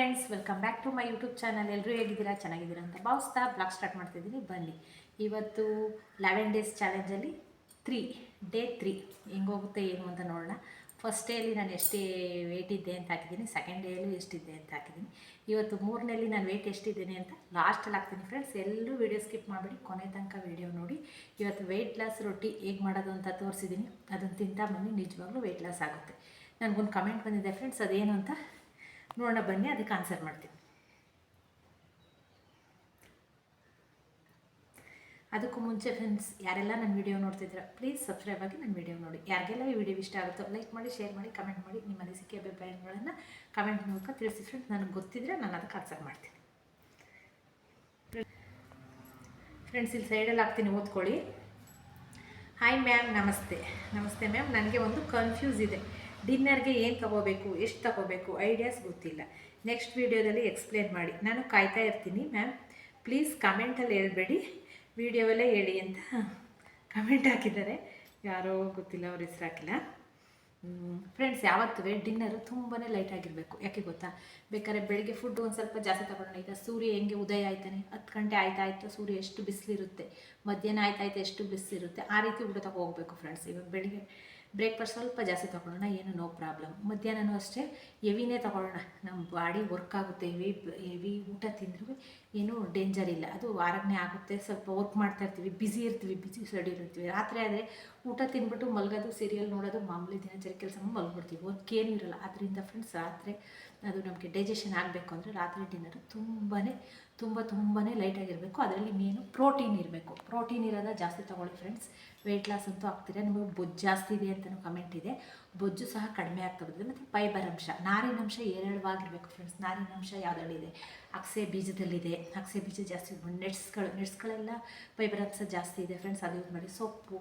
Friends, welcome back to my YouTube channel. ಎಲ್ಲರೂ ಹೇಗಿದ್ದೀರಾ? ಚೆನ್ನಾಗಿದ್ದೀರಾ ಅಂತ ಭಾವಿಸ್ತಾ ಬ್ಲಾಗ್ ಸ್ಟಾರ್ಟ್ ಮಾಡ್ತಿದ್ದೀನಿ. ಬನ್ನಿ, ಇವತ್ತು 11 ಡೇಸ್ ಚಾಲೆಂಜಲ್ಲಿ ಡೇ 3 ಹೆಂಗೋಗುತ್ತೆ ಏನು ಅಂತ ನೋಡೋಣ. ಫಸ್ಟ್ ಡೇಯಲ್ಲಿ ನಾನು ಎಷ್ಟೇ ವೇಟ್ ಇದ್ದೆ ಅಂತ ಹಾಕಿದ್ದೀನಿ, ಸೆಕೆಂಡ್ ಡೇಯಲ್ಲೂ ಎಷ್ಟಿದ್ದೆ ಅಂತ ಹಾಕಿದ್ದೀನಿ. ಇವತ್ತು 3ನೇಲಿ ನಾನು ವೇಟ್ ಎಷ್ಟಿದ್ದೀನಿ ಅಂತ ಲಾಸ್ಟಲ್ಲಿ ಹಾಕ್ತೀನಿ ಫ್ರೆಂಡ್ಸ್. ಎಲ್ಲರೂ ವೀಡಿಯೋ ಸ್ಕಿಪ್ ಮಾಡಿಬಿಡಿ, ಕೊನೆ ತನಕ ವೀಡಿಯೋ ನೋಡಿ. ಇವತ್ತು ವೆಯ್ಟ್ ಲಾಸ್ ರೊಟ್ಟಿ ಹೇಗೆ ಮಾಡೋದು ಅಂತ ತೋರಿಸಿದ್ದೀನಿ. ಅದನ್ನು ತಿಂತಾ ಬನ್ನಿ, ನಿಜವಾಗ್ಲೂ ವೆಯ್ಟ್ ಲಾಸ್ ಆಗುತ್ತೆ. ನನಗೊಂದು ಕಮೆಂಟ್ ಬಂದಿದೆ ಫ್ರೆಂಡ್ಸ್, ಅದೇನು ಅಂತ ನೋಡೋಣ ಬನ್ನಿ, ಅದಕ್ಕೆ ಆನ್ಸರ್ ಮಾಡ್ತೀನಿ. ಅದಕ್ಕೂ ಮುಂಚೆ ಫ್ರೆಂಡ್ಸ್, ಯಾರೆಲ್ಲ ನನ್ನ ವೀಡಿಯೋ ನೋಡ್ತಿದ್ದೀರಾ ಪ್ಲೀಸ್ ಸಬ್ಸ್ಕ್ರೈಬ್ ಆಗಿ ನನ್ನ ವೀಡಿಯೋ ನೋಡಿ. ಯಾರಿಗೆಲ್ಲ ಈ ವಿಡಿಯೋ ಇಷ್ಟ ಆಗುತ್ತೋ ಲೈಕ್ ಮಾಡಿ, ಶೇರ್ ಮಾಡಿ, ಕಮೆಂಟ್ ಮಾಡಿ. ನಿಮ್ಮ ಅನಿಸಿಕೆ ಅಭಿಪ್ರಾಯಗಳನ್ನು ಕಮೆಂಟ್ ಮೂಲಕ ತಿಳಿಸಿ ಫ್ರೆಂಡ್ಸ್. ನನಗೆ ಗೊತ್ತಿದ್ದರೆ ನಾನು ಅದಕ್ಕೆ ಆನ್ಸರ್ ಮಾಡ್ತೀನಿ. ಫ್ರೆಂಡ್ಸ್, ಇಲ್ಲಿ ಸೈಡಲ್ಲಿ ಹಾಕ್ತೀನಿ, ಓದ್ಕೊಳ್ಳಿ. ಹಾಯ್ ಮ್ಯಾಮ್, ನಮಸ್ತೆ. ನಮಸ್ತೆ ಮ್ಯಾಮ್. ನನಗೆ ಒಂದು ಕನ್ಫ್ಯೂಸ್ ಇದೆ. ಡಿನ್ನರ್ಗೆ ಏನು ತೊಗೋಬೇಕು, ಎಷ್ಟು ತೊಗೋಬೇಕು, ಐಡಿಯಾಸ್ ಗೊತ್ತಿಲ್ಲ. ನೆಕ್ಸ್ಟ್ ವೀಡಿಯೋದಲ್ಲಿ ಎಕ್ಸ್ಪ್ಲೇನ್ ಮಾಡಿ. ನಾನು ಕಾಯ್ತಾ ಇರ್ತೀನಿ ಮ್ಯಾಮ್. ಪ್ಲೀಸ್ ಕಮೆಂಟಲ್ಲಿ ಹೇಳ್ಬೇಡಿ, ವೀಡಿಯೋವಲ್ಲೇ ಹೇಳಿ ಅಂತ ಕಮೆಂಟ್ ಹಾಕಿದ್ದಾರೆ. ಯಾರೋ ಗೊತ್ತಿಲ್ಲ, ಅವ್ರ ಹೆಸರು ಹಾಕಿಲ್ಲ. ಫ್ರೆಂಡ್ಸ್, ಯಾವತ್ತೂ ಡಿನ್ನರು ತುಂಬಾ ಲೈಟ್ ಆಗಿರಬೇಕು. ಯಾಕೆ ಗೊತ್ತಾ? ಬೇಕಾದ್ರೆ ಬೆಳಗ್ಗೆ ಫುಡ್ ಒಂದು ಸ್ವಲ್ಪ ಜಾಸ್ತಿ ತೊಗೊಂಡು, ಈಗ ಸೂರ್ಯ ಹೆಂಗೆ ಉದಯ ಆಯ್ತಾನೆ, 10 ಗಂಟೆ ಆಯ್ತಾಯ್ತು ಸೂರ್ಯ ಎಷ್ಟು ಬಿಸಿಲಿರುತ್ತೆ, ಮಧ್ಯಾಹ್ನ ಆಯ್ತಾಯ್ತು ಎಷ್ಟು ಬಿಸಿಲಿರುತ್ತೆ, ಆ ರೀತಿ ಊಟ ಹೋಗಬೇಕು ಫ್ರೆಂಡ್ಸ್. ಇವಾಗ ಬೆಳಿಗ್ಗೆ ಬ್ರೇಕ್ಫಾಸ್ಟ್ ಸ್ವಲ್ಪ ಜಾಸ್ತಿ ತೊಗೊಳ್ಳೋಣ, ಏನು ನೋ ಪ್ರಾಬ್ಲಮ್. ಮಧ್ಯಾಹ್ನವೂ ಅಷ್ಟೇ ಹೆವಿನೇ ತೊಗೊಳ್ಳೋಣ, ನಮ್ಮ ಬಾಡಿ ವರ್ಕ್ ಆಗುತ್ತೆ. ಹೆವಿ ಊಟ ತಿಂದರೂ ಏನೂ ಡೇಂಜರ್ ಇಲ್ಲ, ಅದು ಆರೋಗ್ಯ ಆಗುತ್ತೆ. ಸ್ವಲ್ಪ ವರ್ಕ್ ಮಾಡ್ತಾ ಇರ್ತೀವಿ, ಬ್ಯುಸಿ ಇರ್ತೀವಿ, ಬ್ಯುಸಿ ಶೆಡ್ಯೂಲ್ ಇರ್ತೀವಿ. ರಾತ್ರಿ ಆದರೆ ಊಟ ತಿಂದ್ಬಿಟ್ಟು ಮಲಗೋದು, ಸೀರಿಯಲ್ ನೋಡೋದು, ಮಾಮೂಲಿ ದಿನಚರಿ ಕೆಲಸ ಮಲಗ್ಬಿಡ್ತೀವಿ, ವರ್ಕ್ ಏನೂ ಇರೋಲ್ಲ. ಅದರಿಂದ ಫ್ರೆಂಡ್ಸ್, ರಾತ್ರಿ ಅದು ನಮಗೆ ಡೈಜೆಷನ್ ಆಗಬೇಕು ಅಂದರೆ ರಾತ್ರಿ ಡಿನ್ನರು ತುಂಬಾ ಲೈಟಾಗಿರಬೇಕು. ಅದರಲ್ಲಿ ಮೇನು ಪ್ರೋಟೀನ್ ಇರಬೇಕು. ಪ್ರೋಟೀನ್ ಇರೋದ ಜಾಸ್ತಿ ತೊಗೊಳ್ಳಿ ಫ್ರೆಂಡ್ಸ್. ವೆಯ್ಟ್ ಲಾಸ್ ಅಂತೂ ಆಗ್ತೀರಾ. ನಿಮಗೆ ಬೊಜ್ಜು ಜಾಸ್ತಿ ಇದೆ ಅಂತಲೂ ಕಮೆಂಟ್ ಇದೆ. ಬೊಜ್ಜು ಸಹ ಕಡಿಮೆ ಆಗ್ತಾ ಬರ್ತದೆ. ಮತ್ತು ಫೈಬರ್ ಅಂಶ, ನಾರಿನಂಶ ಹೇರಳವಾಗಿರಬೇಕು ಫ್ರೆಂಡ್ಸ್. ನಾರಿನಂಶ ಯಾವುದರಲ್ಲಿದೆ? ಅಗಸೆ ಬೀಜದಲ್ಲಿದೆ. ಅಗಸೆ ಬೀಜ ಜಾಸ್ತಿ ನೆಟ್ಸ್ಗಳೆಲ್ಲ ಫೈಬರ್ ಅಂಶ ಜಾಸ್ತಿ ಇದೆ ಫ್ರೆಂಡ್ಸ್. ಅದು ಯೂಸ್ ಮಾಡಿ. ಸೊಪ್ಪು,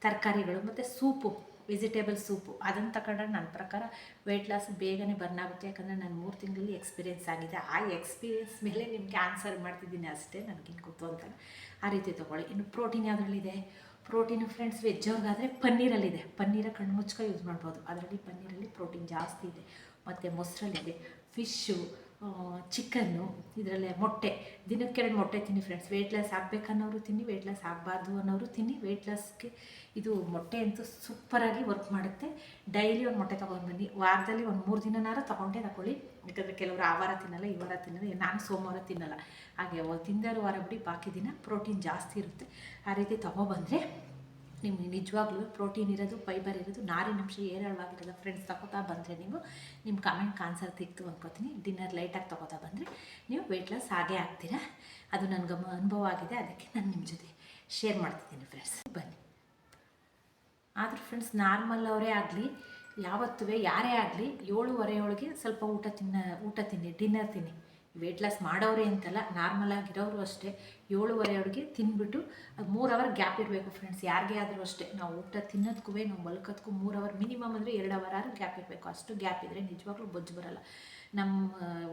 ತರಕಾರಿಗಳು ಮತ್ತು ಸೂಪು, ವೆಜಿಟೇಬಲ್ ಸೂಪು ಅದನ್ನು ತಗೊಂಡ್ರೆ ನನ್ನ ಪ್ರಕಾರ ವೆಯ್ಟ್ ಲಾಸ್ ಬೇಗನೆ ಬರ್ನ್ ಆಗುತ್ತೆ. ಯಾಕಂದರೆ ನಾನು 3 ತಿಂಗಳಲ್ಲಿ ಎಕ್ಸ್ಪೀರಿಯೆನ್ಸ್ ಆಗಿದೆ. ಆ ಎಕ್ಸ್ಪೀರಿಯೆನ್ಸ್ ಮೇಲೆ ನಿಮಗೆ ಆನ್ಸರ್ ಮಾಡ್ತಿದ್ದೀನಿ ಅಷ್ಟೇ, ನನಗೇನು ಗೊತ್ತು ಅಂತಲ್ಲ. ಆ ರೀತಿ ತೊಗೊಳ್ಳಿ. ಇನ್ನು ಪ್ರೋಟೀನ್ ಯಾವುದ್ರಲ್ಲಿದೆ? ಪ್ರೋಟೀನು ಫ್ರೆಂಡ್ಸ್, ವೆಜ್ ಅವ್ರಿಗಾದರೆ ಪನ್ನೀರಲ್ಲಿದೆ. ಪನ್ನೀರ ಕಣ್ಣು ಮುಚ್ಕ ಯೂಸ್ ಮಾಡ್ಬೋದು. ಅದರಲ್ಲಿ ಪನ್ನೀರಲ್ಲಿ ಪ್ರೋಟೀನ್ ಜಾಸ್ತಿ ಇದೆ. ಮತ್ತು ಮೊಸರಲ್ಲಿದೆ, ಫಿಶ್ಶು, ಚಿಕನ್ನು, ಇದರಲ್ಲೇ ಮೊಟ್ಟೆ. ದಿನಕ್ಕೆ 2 ಮೊಟ್ಟೆ ತಿನ್ನಿ ಫ್ರೆಂಡ್ಸ್. ವೆಯ್ಟ್ ಲಾಸ್ ಆಗಬೇಕನ್ನೋರು ತಿನ್ನಿ, ವೆಯ್ಟ್ ಲಾಸ್ ಆಗಬಾರ್ದು ಅನ್ನೋರು ತಿನ್ನಿ. ವೆಯ್ಟ್ ಲಾಸ್ಗೆ ಇದು ಮೊಟ್ಟೆ ಅಂತೂ ಸೂಪರಾಗಿ ವರ್ಕ್ ಮಾಡುತ್ತೆ. ಡೈಲಿ ಒಂದು ಮೊಟ್ಟೆ ತೊಗೊಂಡು ಬನ್ನಿ. ವಾರದಲ್ಲಿ ಒಂದು 3 ದಿನನಾರು ತಗೊಳ್ಳಿ. ಯಾಕಂದರೆ ಕೆಲವರು ಆ ವಾರ ತಿನ್ನಲ್ಲ, ಈ ವಾರ ತಿನ್ನಲ್ಲ. ನಾನು ಸೋಮವಾರ ತಿನ್ನಲ್ಲ. ಹಾಗೆ ತಿಂದಾರು ವಾರ ಬಿಡಿ, ಬಾಕಿ ದಿನ ಪ್ರೋಟೀನ್ ಜಾಸ್ತಿ ಇರುತ್ತೆ. ಆ ರೀತಿ ತೊಗೊಬಂದರೆ ನಿಮಗೆ ನಿಜವಾಗ್ಲೂ ಪ್ರೋಟೀನ್ ಇರೋದು, ಫೈಬರ್ ಇರೋದು, ನಾರಿನಂಶ ಹೇರಳವಾಗಿರೋದು ಫ್ರೆಂಡ್ಸ್. ತಗೋತಾ ಬಂದರೆ ನೀವು ನಿಮ್ಮ ಕಮೆಂಟ್ ಆನ್ಸರ್ ತೆಗೆದು ಅನ್ಕೋತೀನಿ. ಡಿನ್ನರ್ ಲೈಟಾಗಿ ತಗೋತಾ ಬಂದರೆ ನೀವು ವೆಯ್ಟ್ ಲಾಸ್ ಆಗೇ ಆಗ್ತೀರಾ. ಅದು ನನಗೆ ಅನುಭವ ಆಗಿದೆ, ಅದಕ್ಕೆ ನಾನು ನಿಮ್ಮ ಜೊತೆ ಶೇರ್ ಮಾಡ್ತಿದ್ದೀನಿ ಫ್ರೆಂಡ್ಸ್. ಬನ್ನಿ. ಆದರೂ ಫ್ರೆಂಡ್ಸ್, ನಾರ್ಮಲ್ ಅವರೇ ಆಗಲಿ, ಯಾವತ್ತೂ ಯಾರೇ ಆಗಲಿ 7:30 ಒಳಗೆ ಸ್ವಲ್ಪ ಊಟ ತಿನ್ನಿ, ಡಿನ್ನರ್ ತಿನ್ನಿ. ವೆಯ್ಟ್ ಲಾಸ್ ಮಾಡೋರೇ ಅಂತಲ್ಲ, ನಾರ್ಮಲ್ ಆಗಿರೋರು ಅಷ್ಟೇ 7:30 ಒಳಗೆ ತಿಂದ್ಬಿಟ್ಟು 3 ಅವರ್ ಗ್ಯಾಪ್ ಇರಬೇಕು ಫ್ರೆಂಡ್ಸ್. ಯಾರಿಗೇ ಆದರೂ ಅಷ್ಟೇ, ನಾವು ಊಟ ತಿನ್ನೋದಕ್ಕೂ ನಾವು ಮಲ್ಕೋದಕ್ಕೂ 3 ಅವರ್ ಮಿನಿಮಮ್ ಅಂದರೆ 2 ಅವರ್ ಗ್ಯಾಪ್ ಇರಬೇಕು. ಅಷ್ಟು ಗ್ಯಾಪ್ ಇದ್ದರೆ ನಿಜವಾಗ್ಲೂ ಬೊಜ್ಜು ಬರೋಲ್ಲ. ನಮ್ಮ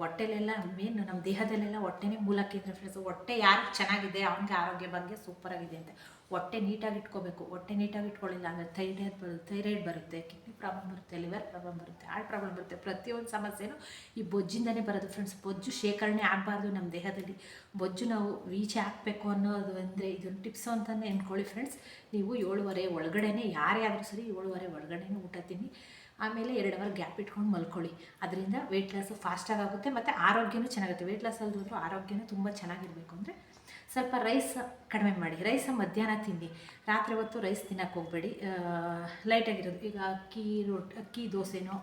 ಹೊಟ್ಟೆಲೆಲ್ಲ ಮೇನ್ ನಮ್ಮ ದೇಹದಲ್ಲೆಲ್ಲ ಹೊಟ್ಟೆನೇ ಮೂಲಕ್ಕಿದ್ರೆ ಫ್ರೆಂಡ್ಸ್. ಹೊಟ್ಟೆ ಯಾರು ಚೆನ್ನಾಗಿದೆ ಅವನಿಗೆ ಆರೋಗ್ಯ ಬಗ್ಗೆ ಸೂಪರಾಗಿದೆ ಅಂತ. ಹೊಟ್ಟೆ ನೀಟಾಗಿ ಇಟ್ಕೋಬೇಕು. ಹೊಟ್ಟೆ ನೀಟಾಗಿ ಇಟ್ಕೊಳ್ಳಿಲ್ಲ ಅಂದರೆ ಥೈರಾಯ್ಡ್ ಬರುತ್ತೆ, ಕಿಡ್ನಿ ಪ್ರಾಬ್ಲಮ್ ಬರುತ್ತೆ, ಲಿವರ್ ಪ್ರಾಬ್ಲಮ್ ಬರುತ್ತೆ, ಹಾರ್ಟ್ ಪ್ರಾಬ್ಲಮ್ ಬರುತ್ತೆ. ಪ್ರತಿಯೊಂದು ಸಮಸ್ಯೆನೂ ಈ ಬೊಜ್ಜಿಂದನೇ ಬರೋದು ಫ್ರೆಂಡ್ಸ್. ಬೊಜ್ಜು ಶೇಖರಣೆ ಆಗಬಾರ್ದು ನಮ್ಮ ದೇಹದಲ್ಲಿ. ಬೊಜ್ಜು ನಾವು ಈಚೆ ಹಾಕಬೇಕು ಅನ್ನೋದು ಅಂದರೆ ಇದೊಂದು ಟಿಪ್ಸು ಅಂತಲೇ ಅಂದ್ಕೊಳ್ಳಿ ಫ್ರೆಂಡ್ಸ್. ನೀವು 7:30 ಒಳಗಡೆನೇ, ಯಾರೇ ಆದರೂ ಸರಿ 7:30 ಒಳಗಡೆನೇ ಊಟ ತಿನ್ನಿ. ಆಮೇಲೆ 2 ಅವರ್ ಗ್ಯಾಪ್ ಇಟ್ಕೊಂಡು ಮಲ್ಕೊಳ್ಳಿ. ಅದರಿಂದ ವೆಯ್ಟ್ ಲಾಸು ಫಾಸ್ಟಾಗಿ ಆಗುತ್ತೆ ಮತ್ತು ಆರೋಗ್ಯನೂ ಚೆನ್ನಾಗುತ್ತೆ. ವೆಯ್ಟ್ ಲಾಸ್ ಅಲ್ಲದ್ರೂ ಆರೋಗ್ಯನೂ ತುಂಬ ಚೆನ್ನಾಗಿರಬೇಕು ಅಂದರೆ ಸ್ವಲ್ಪ ರೈಸ್ ಕಡಿಮೆ ಮಾಡಿ. ರೈಸ ಮಧ್ಯಾಹ್ನ ತಿನ್ನಿ. ರಾತ್ರಿ ಹೊತ್ತು ರೈಸ್ ತಿನ್ನೋಕ್ಕೆ ಹೋಗಬೇಡಿ. ಲೈಟಾಗಿರೋದು, ಈಗ ಅಕ್ಕಿ ದೋಸೆನೋ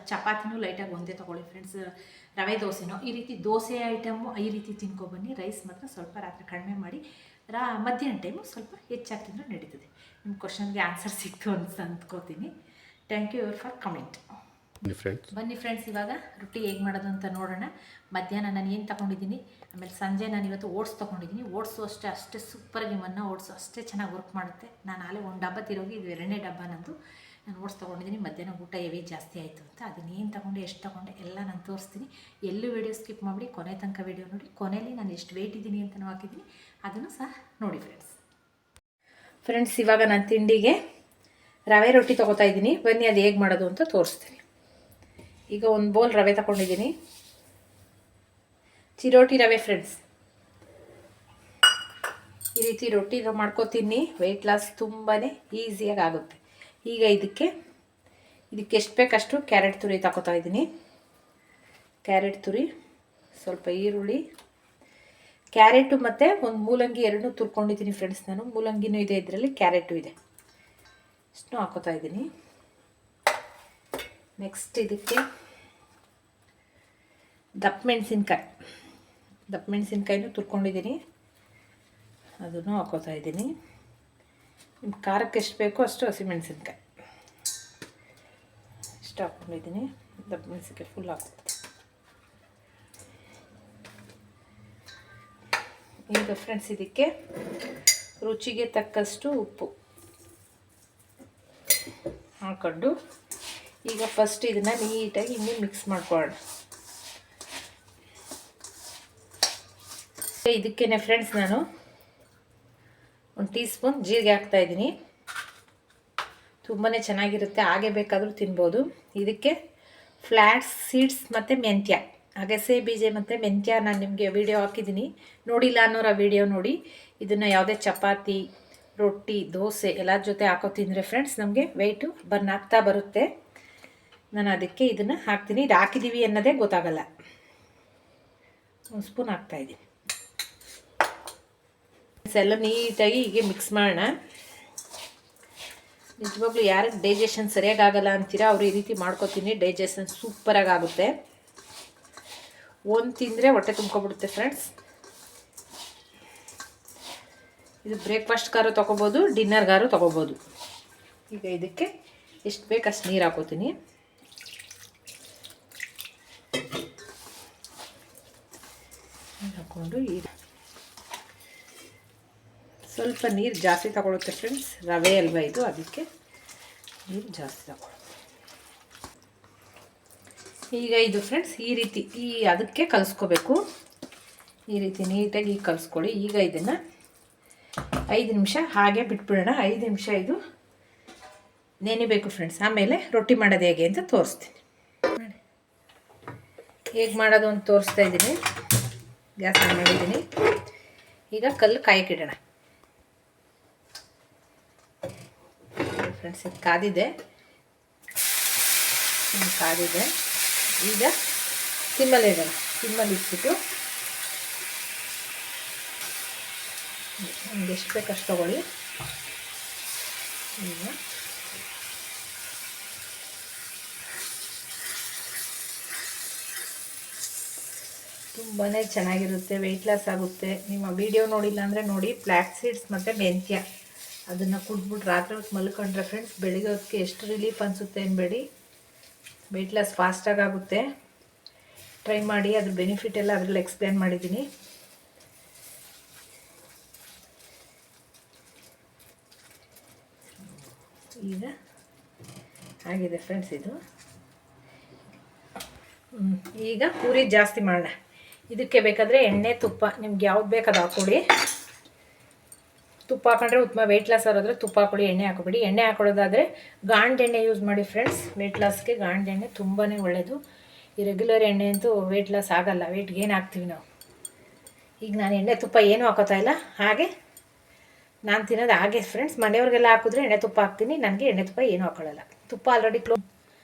ಚಪಾತಿನೂ ಲೈಟಾಗಿ ಒಂದೇ ತೊಗೊಳ್ಳಿ ಫ್ರೆಂಡ್ಸ್. ರವೆ ದೋಸೆನೋ, ಈ ರೀತಿ ದೋಸೆ ಐಟಮು ಈ ರೀತಿ ತಿನ್ಕೊಬನ್ನಿ. ರೈಸ್ ಮಾತ್ರ ಸ್ವಲ್ಪ ರಾತ್ರಿ ಕಡಿಮೆ ಮಾಡಿ. ಮಧ್ಯಾಹ್ನ ಟೈಮು ಸ್ವಲ್ಪ ಹೆಚ್ಚಾಗಿ ತಿಂದರೂ ನಡೀತದೆ. ನಿಮ್ಮ ಕ್ವಶನ್ಗೆ ಆನ್ಸರ್ ಸಿಕ್ತು ಅಂದ್ಕೋತೀನಿ. Thank you for comment. ಬನ್ನಿ ಫ್ರೆಂಡ್ಸ್, ಇವಾಗ ರೊಟ್ಟಿ ಹೇಗೆ ಮಾಡೋದು ಅಂತ ನೋಡೋಣ. ಮಧ್ಯಾಹ್ನ ನಾನು ಏನು ತೊಗೊಂಡಿದ್ದೀನಿ, ಆಮೇಲೆ ಸಂಜೆ ನಾನು ಇವತ್ತು ಓಟ್ಸ್ ತೊಗೊಂಡಿದ್ದೀನಿ. ಓಟ್ಸು ಅಷ್ಟೇ ಸೂಪರಾಗಿ ಓಟ್ಸು ಅಷ್ಟೇ ಚೆನ್ನಾಗಿ ವರ್ಕ್ ಮಾಡುತ್ತೆ. ನಾನು ಆಲೇ 1 ಡಬ್ಬ ತಿರೋಗಿ, ಇದು 2ನೇ ಡಬ್ಬ ನಂದು. ನಾನು ಓಟ್ಸ್ ತೊಗೊಂಡಿದ್ದೀನಿ. ಮಧ್ಯಾಹ್ನ ಊಟ ಹೆವಿ ಜಾಸ್ತಿ ಆಯಿತು ಅಂತ ಅದನ್ನೇನು ತೊಗೊಂಡೆ, ಎಷ್ಟು ತೊಗೊಂಡೆ ಎಲ್ಲ ನಾನು ತೋರಿಸ್ತೀನಿ. ಎಲ್ಲೂ ವೀಡಿಯೋ ಸ್ಕಿಪ್ ಮಾಡಿಬಿಡಿ, ಕೊನೆ ತನಕ ವೀಡಿಯೋ ನೋಡಿ. ಕೊನೆಯಲ್ಲಿ ನಾನು ಎಷ್ಟು ವೆಯ್ಟ್ ಇದ್ದೀನಿ ಅಂತಲೂ ಹಾಕಿದ್ದೀನಿ, ಅದನ್ನು ಸಹ ನೋಡಿ ಫ್ರೆಂಡ್ಸ್. ಇವಾಗ ನಾನು ತಿಂಡಿಗೆ ರವೆ ರೊಟ್ಟಿ ತೊಗೋತಾ ಇದ್ದೀನಿ. ಬನ್ನಿ ಅದು ಹೇಗೆ ಮಾಡೋದು ಅಂತ ತೋರಿಸ್ತೀನಿ. ಈಗ 1 ಬೌಲ್ ರವೆ ತೊಗೊಂಡಿದ್ದೀನಿ. ಚಿರೋಟಿ ರವೆ ಫ್ರೆಂಡ್ಸ್. ಈ ರೀತಿ ರೊಟ್ಟಿ ಮಾಡ್ಕೊತೀನಿ. ವೆಯ್ಟ್ ಲಾಸ್ ತುಂಬಾ ಈಸಿಯಾಗಿ ಆಗುತ್ತೆ. ಈಗ ಇದಕ್ಕೆ ಎಷ್ಟು ಬೇಕಷ್ಟು ಕ್ಯಾರೆಟ್ ತುರಿ ತಗೋತಾ ಇದ್ದೀನಿ. ಕ್ಯಾರೆಟ್ ತುರಿ, ಸ್ವಲ್ಪ ಈರುಳ್ಳಿ, ಕ್ಯಾರೆಟು ಮತ್ತು ಒಂದು ಮೂಲಂಗಿ ಎರಡನ್ನೂ ತುರ್ಕೊಂಡಿದ್ದೀನಿ ಫ್ರೆಂಡ್ಸ್. ನಾನು ಮೂಲಂಗಿನೂ ಇದೆ, ಇದರಲ್ಲಿ ಕ್ಯಾರೆಟು ಇದೆ, ಇಷ್ಟನ್ನು ಹಾಕೋತಾ ಇದ್ದೀನಿ. ನೆಕ್ಸ್ಟ್ ಇದಕ್ಕೆ ದಪ್ಪ ಮೆಣಸಿನ್ಕಾಯಿನೂ ತುರ್ಕೊಂಡಿದ್ದೀನಿ, ಅದನ್ನು ಹಾಕೋತಾ ಇದ್ದೀನಿ. ನಿಮ್ಮ ಖಾರಕ್ಕೆ ಎಷ್ಟು ಬೇಕೋ ಅಷ್ಟು ಹಸಿಮೆಣಸಿನ್ಕಾಯಿ ಇಷ್ಟು ಹಾಕ್ಕೊಂಡಿದ್ದೀನಿ. ದಪ್ಪ ಮೆಣಸಿನ್ಕಾಯಿ ಫುಲ್ ಹಾಕ್ತೀನಿ. ಈಗ ಫ್ರೆಂಡ್ಸ್ ಇದಕ್ಕೆ ರುಚಿಗೆ ತಕ್ಕಷ್ಟು ಉಪ್ಪು ಹಾಕ್ಕೊಂಡು ಈಗ ಫಸ್ಟ್ ಇದನ್ನು ನೀಟಾಗಿ ಹಿಂಗೆ ಮಿಕ್ಸ್ ಮಾಡ್ಕೊಳ್ಳೋಣ. ಇದಕ್ಕೇ ಫ್ರೆಂಡ್ಸ್ ನಾನು 1 ಟೀ ಸ್ಪೂನ್ ಜೀರಿಗೆ ಹಾಕ್ತಾಯಿದ್ದೀನಿ. ತುಂಬಾ ಚೆನ್ನಾಗಿರುತ್ತೆ, ಹಾಗೆ ಬೇಕಾದರೂ ತಿನ್ಬೋದು. ಇದಕ್ಕೆ ಫ್ಲ್ಯಾಕ್ಸ್ ಸೀಡ್ಸ್ ಮತ್ತು ಮೆಂತ್ಯ, ಅಗಸೆ ಬೀಜ ಮತ್ತು ಮೆಂತ್ಯ ನಾನು ನಿಮಗೆ ವಿಡಿಯೋ ಹಾಕಿದ್ದೀನಿ, ನೋಡಿಲ್ಲ ಅನ್ನೋರು ಆ ವಿಡಿಯೋ ನೋಡಿ. ಇದನ್ನು ಯಾವುದೇ ಚಪಾತಿ, ರೊಟ್ಟಿ, ದೋಸೆ ಎಲ್ಲರ ಜೊತೆ ಹಾಕೋ ತಿಂದರೆ ಫ್ರೆಂಡ್ಸ್ ನಮಗೆ ವೆಯ್ಟು ಬರ್ನ್ ಆಗ್ತಾ ಬರುತ್ತೆ. ನಾನು ಅದಕ್ಕೆ ಇದನ್ನು ಹಾಕ್ತೀನಿ. ಇದು ಹಾಕಿದ್ದೀವಿ ಅನ್ನೋದೇ ಗೊತ್ತಾಗಲ್ಲ. 1 ಸ್ಪೂನ್ ಹಾಕ್ತಾಯಿದ್ದೀನಿ. ಎಲ್ಲ ನೀಟಾಗಿ ಹೀಗೆ ಮಿಕ್ಸ್ ಮಾಡೋಣ. ನಿಜವಾಗ್ಲೂ ಯಾರಿಗೆ ಡೈಜೆಷನ್ ಸರಿಯಾಗಿ ಆಗಲ್ಲ ಅಂತೀರಾ ಅವರು ಈ ರೀತಿ ಮಾಡ್ಕೊತೀನಿ. ಡೈಜೆಷನ್ ಸೂಪರಾಗಿ ಆಗುತ್ತೆ. ಒಂದು ತಿಂದರೆ ಹೊಟ್ಟೆ ತುಂಬ್ಕೊಬಿಡುತ್ತೆ ಫ್ರೆಂಡ್ಸ್. ಇದು ಬ್ರೇಕ್ಫಾಸ್ಟ್ಗಾರು ತೊಗೋಬೋದು, ಡಿನ್ನರ್ಗಾರು ತೊಗೋಬೋದು. ಈಗ ಇದಕ್ಕೆ ಎಷ್ಟು ಬೇಕು ಅಷ್ಟು ನೀರು ಹಾಕೋತೀನಿ. ಹಾಕ್ಕೊಂಡು ಸ್ವಲ್ಪ ನೀರು ಜಾಸ್ತಿ ತಗೊಳುತ್ತೆ ಫ್ರೆಂಡ್ಸ್. ರವೆ ಅಲ್ವಾ ಇದು, ಅದಕ್ಕೆ ನೀರು ಜಾಸ್ತಿ ತಗೊಳ್ಳುತ್ತೆ. ಈಗ ಇದು ಫ್ರೆಂಡ್ಸ್ ಈ ರೀತಿ ಅದಕ್ಕೆ ಕಲಿಸ್ಕೋಬೇಕು. ಈ ರೀತಿ ನೀಟಾಗಿ ಕಲಿಸ್ಕೊಳ್ಳಿ. ಈಗ ಇದನ್ನು 5 ನಿಮಿಷ ಹಾಗೆ ಬಿಟ್ಬಿಡೋಣ. 5 ನಿಮಿಷ ಇದು ನೆನಿಬೇಕು ಫ್ರೆಂಡ್ಸ್. ಆಮೇಲೆ ರೊಟ್ಟಿ ಮಾಡೋದು ಹೇಗೆ ಅಂತ ತೋರಿಸ್ತೀನಿ. ಹೇಗೆ ಮಾಡೋದು ಅಂತ ತೋರಿಸ್ತಾ ಇದ್ದೀನಿ. ಗ್ಯಾಸ್ ಆನ್ ಮಾಡಿದ್ದೀನಿ. ಈಗ ಕಲ್ಲು ಕಾಯಕ್ಕಿಡೋಣ ಫ್ರೆಂಡ್ಸ್. ಇದು ಕಾದಿದೆ. ಈಗ ಸಿಮ್ಮಲ್ಲಿ ಇಡೋಣ. ಸಿಮ್ಮಲ್ಲಿ ಇಟ್ಬಿಟ್ಟು ನಮ್ಗೆ ಎಷ್ಟು ಬೇಕಷ್ಟು ತಗೊಳ್ಳಿ. ತುಂಬಾ ಚೆನ್ನಾಗಿರುತ್ತೆ, ವೆಯ್ಟ್ ಲಾಸ್ ಆಗುತ್ತೆ. ನಿಮ್ಮ ವಿಡಿಯೋ ನೋಡಿಲ್ಲ ಅಂದರೆ ನೋಡಿ. ಫ್ಲ್ಯಾಕ್ಸ್ ಸೀಡ್ಸ್ ಮತ್ತು ಮೆಂತ್ಯ ಅದನ್ನು ಕುಟ್ಬಿಟ್ಟು ರಾತ್ರಿ ಹೊತ್ತು ಮಲ್ಕೊಂಡ್ರೆ ಫ್ರೆಂಡ್ಸ್ ಬೆಳಿಗ್ಗೆ ಹೊತ್ತಿಗೆ ಎಷ್ಟು ರಿಲೀಫ್ ಅನಿಸುತ್ತೆ ಅನ್ಬೇಡಿ. ವೆಯ್ಟ್ ಲಾಸ್ ಫಾಸ್ಟಾಗಿ ಆಗುತ್ತೆ. ಟ್ರೈ ಮಾಡಿ. ಅದ್ರ ಬೆನಿಫಿಟ್ ಎಲ್ಲ ಅದರಲ್ಲಿ ಎಕ್ಸ್ಪ್ಲೇನ್ ಮಾಡಿದ್ದೀನಿ. ಈಗ ಆಗಿದೆ ಫ್ರೆಂಡ್ಸ್ ಇದು. ಈಗ ಪೂರಿ ಜಾಸ್ತಿ ಮಾಡೋಣ. ಇದಕ್ಕೆ ಬೇಕಾದರೆ ಎಣ್ಣೆ, ತುಪ್ಪ ನಿಮ್ಗೆ ಯಾವ್ದು ಬೇಕು ಅದು ಹಾಕ್ಕೊಡಿ. ತುಪ್ಪ ಹಾಕೊಂಡ್ರೆ ಉತ್ತಮ. ವೆಯ್ಟ್ ಲಾಸ್ ಆಗೋದ್ರೆ ತುಪ್ಪ ಹಾಕೊಳ್ಳಿ, ಎಣ್ಣೆ ಹಾಕೋಬೇಡಿ. ಎಣ್ಣೆ ಹಾಕೊಳ್ಳೋದಾದರೆ ಗಾಂಡೆಣ್ಣೆ ಯೂಸ್ ಮಾಡಿ ಫ್ರೆಂಡ್ಸ್. ವೆಯ್ಟ್ ಲಾಸ್ಗೆ ಗಾಂಡೆಣ್ಣೆ ತುಂಬಾ ಒಳ್ಳೆಯದು. ಈ ರೆಗ್ಯುಲರ್ ಎಣ್ಣೆ ಅಂತೂ ವೆಯ್ಟ್ ಲಾಸ್ ಆಗಲ್ಲ, ವೆಯ್ಟ್ ಗೇನ್ ಆಗ್ತೀವಿ ನಾವು. ಈಗ ನಾನು ಎಣ್ಣೆ ತುಪ್ಪ ಏನೂ ಹಾಕೋತಾ ಇಲ್ಲ, ಹಾಗೆ ನಾನು ತಿನ್ನೋದು ಹಾಗೆ ಫ್ರೆಂಡ್ಸ್. ಮನೆಯವ್ರಿಗೆಲ್ಲ ಹಾಕಿದ್ರೆ ಎಣ್ಣೆ ತುಪ್ಪ ಹಾಕ್ತೀನಿ, ನನಗೆ ಎಣ್ಣೆ ತುಪ್ಪ ಏನೂ ಹಾಕೊಳ್ಳಲ್ಲ. ತುಪ್ಪ ಆಲ್ರೆಡಿ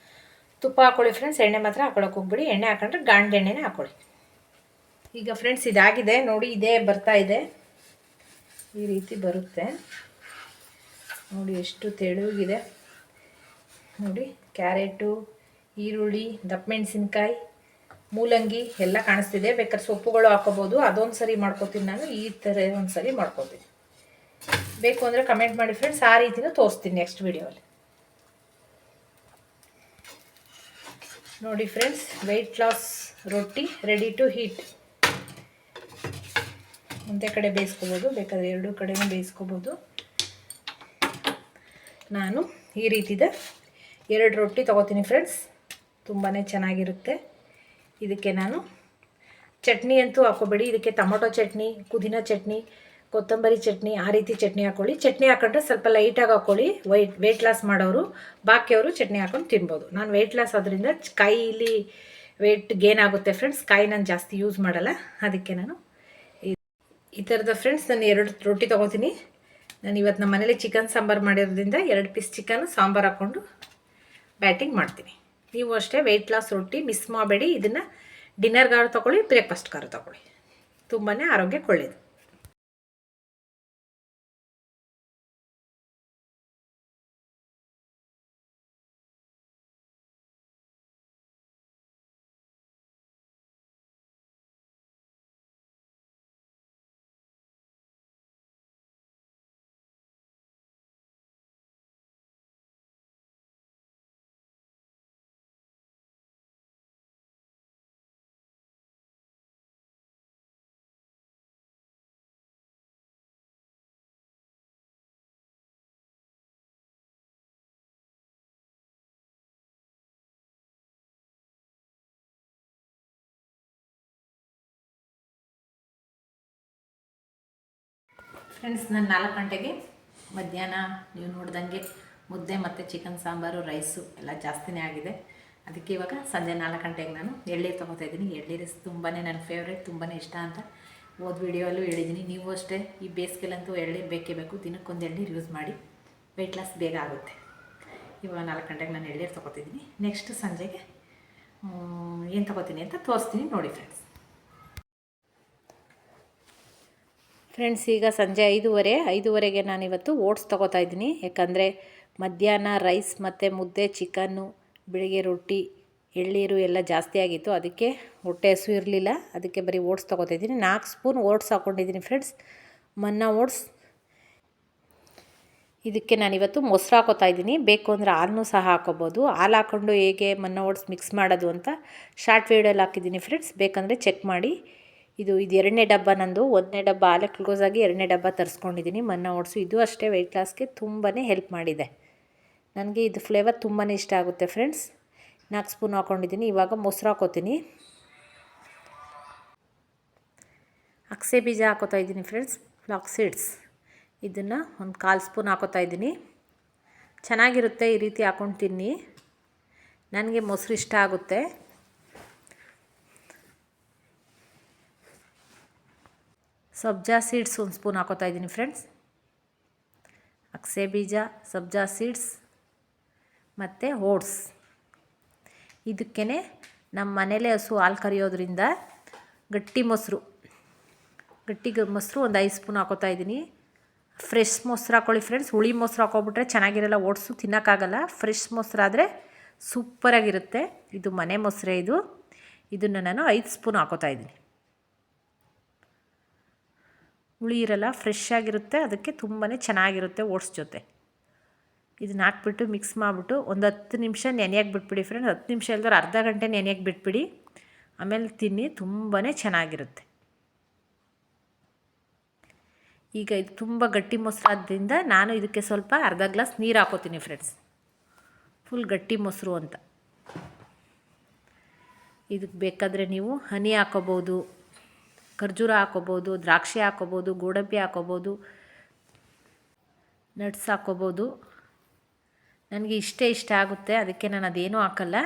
ತುಪ್ಪ ಹಾಕ್ಕೊಳ್ಳಿ ಫ್ರೆಂಡ್ಸ್, ಎಣ್ಣೆ ಮಾತ್ರ ಹಾಕೊಳ್ಳೋಕೆ ಹೋಗ್ಬಿಡಿ. ಎಣ್ಣೆ ಹಾಕೊಂಡ್ರೆ ಗಾಂಡೆಣ್ಣೆನೇ ಹಾಕ್ಕೊಳ್ಳಿ. ಈಗ ಫ್ರೆಂಡ್ಸ್ ಇದಾಗಿದೆ ನೋಡಿ, ಇದೇ ಬರ್ತಾ ಇದೆ. ಈ ರೀತಿ ಬರುತ್ತೆ ನೋಡಿ, ಎಷ್ಟು ತೆಳುಗಿದೆ ನೋಡಿ. ಕ್ಯಾರೆಟು, ಈರುಳ್ಳಿ, ದಪ್ಪ ಮೆಣಸಿನ್ಕಾಯಿ, ಮೂಲಂಗಿ ಎಲ್ಲ ಕಾಣಿಸ್ತಿದೆ. ಬೇಕಾದ್ರೆ ಸೊಪ್ಪುಗಳು ಹಾಕೋಬೋದು. ಅದೊಂದು ಸರಿ ಮಾಡ್ಕೊತೀನಿ ನಾನು. ಈ ಥರ ಒಂದು ಸರಿ ಮಾಡ್ಕೊತೀನಿ. ಬೇಕು ಅಂದರೆ ಕಮೆಂಟ್ ಮಾಡಿ ಫ್ರೆಂಡ್ಸ್. ಆ ರೀತಿನೂ ತೋರಿಸ್ತೀನಿ ನೆಕ್ಸ್ಟ್ ವಿಡಿಯೋಲ್ಲಿ. ನೋಡಿ ಫ್ರೆಂಡ್ಸ್, ವೆಯ್ಟ್ ಲಾಸ್ ರೊಟ್ಟಿ ರೆಡಿ ಟು ಹೀಟ್. ಒಂದೇ ಕಡೆ ಬೇಯಿಸ್ಕೋಬೋದು, ಬೇಕಾದರೆ 2 ಕಡೆನೂ ಬೇಯಿಸ್ಕೋಬೋದು. ನಾನು ಈ ರೀತಿದ 2 ರೊಟ್ಟಿ ತೊಗೋತೀನಿ ಫ್ರೆಂಡ್ಸ್. ತುಂಬಾ ಚೆನ್ನಾಗಿರುತ್ತೆ. ಇದಕ್ಕೆ ನಾನು ಚಟ್ನಿ ಅಂತೂ ಹಾಕೋಬೇಡಿ. ಇದಕ್ಕೆ ಟೊಮೊಟೊ ಚಟ್ನಿ, ಪುದೀನ ಚಟ್ನಿ, ಕೊತ್ತಂಬರಿ ಚಟ್ನಿ, ಆ ರೀತಿ ಚಟ್ನಿ ಹಾಕ್ಕೊಳ್ಳಿ. ಚಟ್ನಿ ಹಾಕೊಂಡ್ರೆ ಸ್ವಲ್ಪ ಲೈಟಾಗಿ ಹಾಕ್ಕೊಳ್ಳಿ. ವೆಯ್ಟ್ ಲಾಸ್ ಮಾಡೋರು, ಬಾಕಿಯವರು ಚಟ್ನಿ ಹಾಕೊಂಡು ತಿನ್ಬೋದು. ನಾನು ವೆಯ್ಟ್ ಲಾಸ್ ಆದ್ದರಿಂದ ಕೈಲಿ ವೆಯ್ಟ್ ಗೇನ್ ಆಗುತ್ತೆ ಫ್ರೆಂಡ್ಸ್. ಕಾಯಿ ನಾನು ಜಾಸ್ತಿ ಯೂಸ್ ಮಾಡಲ್ಲ, ಅದಕ್ಕೆ ನಾನು ಈ ಥರದ ಫ್ರೆಂಡ್ಸ್ ನಾನು 2 ರೊಟ್ಟಿ ತೊಗೋತೀನಿ. ನಾನು ಇವತ್ತು ನಮ್ಮ ಮನೇಲಿ ಚಿಕನ್ ಸಾಂಬಾರು ಮಾಡಿರೋದ್ರಿಂದ 2 ಪೀಸ್ ಚಿಕನ್ ಸಾಂಬಾರು ಹಾಕ್ಕೊಂಡು ಬ್ಯಾಟಿಂಗ್ ಮಾಡ್ತೀನಿ. ನೀವು ಅಷ್ಟೇ ವೆಯ್ಟ್ ಲಾಸ್ ರೊಟ್ಟಿ ಮಿಸ್ ಮಾಡಬೇಡಿ. ಇದನ್ನು ಡಿನ್ನರ್ಗಾರು ತೊಗೊಳ್ಳಿ, ಬ್ರೇಕ್ಫಾಸ್ಟ್ಗಾರು ತೊಗೊಳ್ಳಿ, ತುಂಬಾ ಆರೋಗ್ಯಕ್ಕೆ ಒಳ್ಳೆಯದು. ಫ್ರೆಂಡ್ಸ್, ನಾನು 4 ಗಂಟೆಗೆ ಮಧ್ಯಾಹ್ನ ನೀವು ನೋಡ್ದಂಗೆ ಮುದ್ದೆ ಮತ್ತು ಚಿಕನ್ ಸಾಂಬಾರು ರೈಸು ಎಲ್ಲ ಜಾಸ್ತಿನೇ ಆಗಿದೆ. ಅದಕ್ಕೆ ಇವಾಗ ಸಂಜೆ 4 ಗಂಟೆಗೆ ನಾನು ಎಳ್ನೀರು ತೊಗೋತಾ ಇದ್ದೀನಿ. ಎಳ್ನೀರು ತುಂಬಾ ನನ್ನ ಫೇವ್ರೇಟ್, ತುಂಬಾ ಇಷ್ಟ ಅಂತ ಹೋದ ವಿಡಿಯೋಲ್ಲೂ ಹೇಳಿದ್ದೀನಿ. ನೀವು ಅಷ್ಟೇ ಈ ಬೇಸಿಗೆಲಂತೂ ಎಳ್ನೀರು ಬೇಕೇ ಬೇಕು. ದಿನಕ್ಕೊಂದು ಎಳ್ನೀರು ಯೂಸ್ ಮಾಡಿ, ವೆಯ್ಟ್ ಲಾಸ್ ಬೇಗ ಆಗುತ್ತೆ. ಇವಾಗ 4 ಗಂಟೆಗೆ ನಾನು ಎಳ್ನೀರು ತೊಗೋತಿದ್ದೀನಿ. ನೆಕ್ಸ್ಟ್ ಸಂಜೆಗೆ ಏನು ತೊಗೋತೀನಿ ಅಂತ ತೋರಿಸ್ತೀನಿ ನೋಡಿ ಫ್ರೆಂಡ್ಸ್. ಈಗ ಸಂಜೆ 5:30ಗೆ ನಾನಿವತ್ತು ಓಟ್ಸ್ ತೊಗೋತಾ ಇದ್ದೀನಿ. ಯಾಕಂದರೆ ಮಧ್ಯಾಹ್ನ ರೈಸ್ ಮತ್ತು ಮುದ್ದೆ ಚಿಕನ್ನು, ಬೆಳಿಗ್ಗೆ ರೊಟ್ಟಿ, ಎಳ್ನೀರು ಎಲ್ಲ ಜಾಸ್ತಿ ಆಗಿತ್ತು. ಅದಕ್ಕೆ ಹೊಟ್ಟೆ ಹಸು ಇರಲಿಲ್ಲ, ಅದಕ್ಕೆ ಬರೀ ಓಟ್ಸ್ ತೊಗೋತಾ ಇದ್ದೀನಿ. 4 ಸ್ಪೂನ್ ಓಟ್ಸ್ ಹಾಕ್ಕೊಂಡಿದ್ದೀನಿ ಫ್ರೆಂಡ್ಸ್, ಮನ್ನಾ ಓಟ್ಸ್. ಇದಕ್ಕೆ ನಾನಿವತ್ತು ಮೊಸರು ಹಾಕೋತಾ ಇದ್ದೀನಿ. ಬೇಕು ಅಂದರೆ ಹಾಲನ್ನು ಸಹ ಹಾಕೋಬೋದು. ಹಾಲು ಹಾಕ್ಕೊಂಡು ಹೇಗೆ ಮನ್ನಾ ಓಟ್ಸ್ ಮಿಕ್ಸ್ ಮಾಡೋದು ಅಂತ ಶಾರ್ಟ್ ವೀಡಿಯೋಲ್ಲಿ ಹಾಕಿದ್ದೀನಿ ಫ್ರೆಂಡ್ಸ್, ಬೇಕಂದರೆ ಚೆಕ್ ಮಾಡಿ. ಇದು 2ನೇ ಡಬ್ಬ ನಂದು. 1ನೇ ಡಬ್ಬ ಹಾಲೆ ಕ್ಲೋಸ್ ಆಗಿ 2ನೇ ಡಬ್ಬ ತರಿಸ್ಕೊಂಡಿದ್ದೀನಿ ಮನ್ನಾ ಓಟ್ಸು. ಇದು ಅಷ್ಟೇ ವೆಯ್ಟ್ ಲಾಸ್ಗೆ ತುಂಬಾ ಹೆಲ್ಪ್ ಮಾಡಿದೆ. ನನಗೆ ಇದು ಫ್ಲೇವರ್ ತುಂಬಾ ಇಷ್ಟ ಆಗುತ್ತೆ ಫ್ರೆಂಡ್ಸ್. 4 ಸ್ಪೂನ್ ಹಾಕ್ಕೊಂಡಿದ್ದೀನಿ. ಇವಾಗ ಮೊಸರು ಹಾಕೋತೀನಿ. ಅಗಸೆ ಬೀಜ ಹಾಕೋತಾ ಇದ್ದೀನಿ ಫ್ರೆಂಡ್ಸ್, ಫ್ಲಾಕ್ಸ್ ಸೀಡ್ಸ್. ಇದನ್ನು ಒಂದು 1/4 ಸ್ಪೂನ್ ಹಾಕೋತಾ ಇದ್ದೀನಿ. ಚೆನ್ನಾಗಿರುತ್ತೆ ಈ ರೀತಿ ಹಾಕ್ಕೊಂಡು ತಿನ್ನಿ. ನನಗೆ ಮೊಸರು ಇಷ್ಟ ಆಗುತ್ತೆ. ಸಬ್ಜಾ ಸೀಡ್ಸ್ 1 ಸ್ಪೂನ್ ಹಾಕೋತಾ ಇದ್ದೀನಿ ಫ್ರೆಂಡ್ಸ್. ಅಗಸೆ ಬೀಜ, ಸಬ್ಜಾ ಸೀಡ್ಸ್ ಮತ್ತು ಓಟ್ಸ್. ಇದಕ್ಕೇ ನಮ್ಮ ಮನೇಲೇ ಹಸು ಹಾಲು ಕರಿಯೋದ್ರಿಂದ ಗಟ್ಟಿ ಮೊಸರು ಒಂದು 5 ಸ್ಪೂನ್ ಹಾಕೋತಾ ಇದ್ದೀನಿ. ಫ್ರೆಶ್ ಮೊಸರು ಹಾಕ್ಕೊಳ್ಳಿ ಫ್ರೆಂಡ್ಸ್. ಹುಳಿ ಮೊಸರು ಹಾಕೋಬಿಟ್ರೆ ಚೆನ್ನಾಗಿರಲ್ಲ, ಓಟ್ಸು ತಿನ್ನೋಕ್ಕಾಗಲ್ಲ. ಫ್ರೆಶ್ ಮೊಸರಾದರೆ ಸೂಪರಾಗಿರುತ್ತೆ. ಇದು ಮನೆ ಮೊಸರೇ ಇದು. ಇದನ್ನು ನಾನು 5 ಸ್ಪೂನ್ ಹಾಕೋತಾ ಇದ್ದೀನಿ. ಹುಳಿ ಇರಲ್ಲ, ಫ್ರೆಶ್ ಆಗಿರುತ್ತೆ, ಅದಕ್ಕೆ ತುಂಬಾ ಚೆನ್ನಾಗಿರುತ್ತೆ ಓಟ್ಸ್ ಜೊತೆ. ಇದನ್ನ ಹಾಕ್ಬಿಟ್ಟು ಮಿಕ್ಸ್ ಮಾಡಿಬಿಟ್ಟು ಒಂದು 10 ನಿಮಿಷ ನೆನೆಯಕ್ಕೆ ಬಿಟ್ಬಿಡಿ ಫ್ರೆಂಡ್ಸ್. 10 ನಿಮಿಷ ಇಲ್ದ್ರೆ ಅರ್ಧ ಗಂಟೆ ನೆನೆಯಕ್ಕೆ ಬಿಟ್ಬಿಡಿ. ಆಮೇಲೆ ತಿನ್ನಿ, ತುಂಬಾ ಚೆನ್ನಾಗಿರುತ್ತೆ. ಈಗ ಇದು ತುಂಬ ಗಟ್ಟಿ ಮೊಸರಾದ್ದರಿಂದ ನಾನು ಇದಕ್ಕೆ ಸ್ವಲ್ಪ ಅರ್ಧ ಗ್ಲಾಸ್ ನೀರು ಹಾಕೋತೀನಿ ಫ್ರೆಂಡ್ಸ್. ಫುಲ್ ಗಟ್ಟಿ ಮೊಸರು ಅಂತ. ಇದಕ್ಕೆ ಬೇಕಾದರೆ ನೀವು ಹನಿ ಹಾಕೋಬೋದು, ಖರ್ಜೂರ ಹಾಕೋಬೋದು, ದ್ರಾಕ್ಷಿ ಹಾಕೋಬೋದು, ಗೋಡಂಬಿ ಹಾಕೋಬೋದು, ನಟ್ಸ್ ಹಾಕೋಬೋದು. ನನಗೆ ಇಷ್ಟ ಆಗುತ್ತೆ, ಅದಕ್ಕೆ ನಾನು ಅದೇನೂ ಹಾಕಲ್ಲ.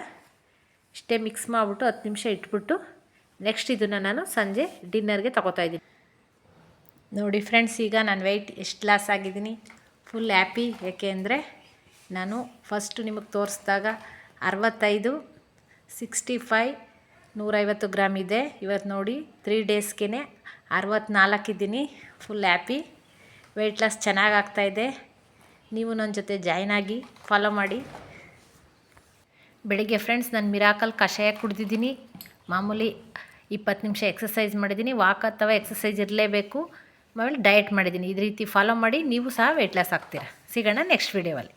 ಇಷ್ಟೇ ಮಿಕ್ಸ್ ಮಾಡಿಬಿಟ್ಟು 10 ನಿಮಿಷ ಇಟ್ಬಿಟ್ಟು ನೆಕ್ಸ್ಟ್ ಇದನ್ನು ನಾನು ಸಂಜೆ ಡಿನ್ನರ್ಗೆ ತೊಗೋತಾ ಇದ್ದೀನಿ. ನೋಡಿ ಫ್ರೆಂಡ್ಸ್, ಈಗ ನಾನು ವೆಯ್ಟ್ ಎಷ್ಟು ಲಾಸ್ ಆಗಿದ್ದೀನಿ. Full happy. ಏಕೆ ಅಂದರೆ ನಾನು ಫಸ್ಟು ನಿಮಗೆ ತೋರಿಸಿದಾಗ 65, 65, 150 ಗ್ರಾಮ್ ಇದೆ. ಇವತ್ತು ನೋಡಿ 3 ಡೇಸ್ಗೆ 64 ಇದ್ದೀನಿ. Full happy. ವೆಯ್ಟ್ ಲಾಸ್ ಚೆನ್ನಾಗಿ ಆಗ್ತಾಯಿದೆ. ನೀವು ನನ್ನ ಜೊತೆ ಜಾಯ್ನ್ ಆಗಿ ಫಾಲೋ ಮಾಡಿ. ಬೆಳಿಗ್ಗೆ ಫ್ರೆಂಡ್ಸ್ ನಾನು ಮಿರಾಕಲ್ ಕಷಾಯ ಕುಡಿದಿದ್ದೀನಿ. ಮಾಮೂಲಿ 20 ನಿಮಿಷ ಎಕ್ಸಸೈಸ್ ಮಾಡಿದ್ದೀನಿ. ವಾಕ್ ಅಥವಾ ಎಕ್ಸಸೈಸ್ ಇರಲೇಬೇಕು. ಆಮೇಲೆ ಡಯಟ್ ಮಾಡಿದ್ದೀನಿ. ಈ ರೀತಿ ಫಾಲೋ ಮಾಡಿ, ನೀವು ಸಹ ವೆಯ್ಟ್ ಲಾಸ್ ಆಗ್ತೀರಾ. ಸಿಗೋಣ ನೆಕ್ಸ್ಟ್ ವೀಡಿಯೋವಲ್ಲಿ.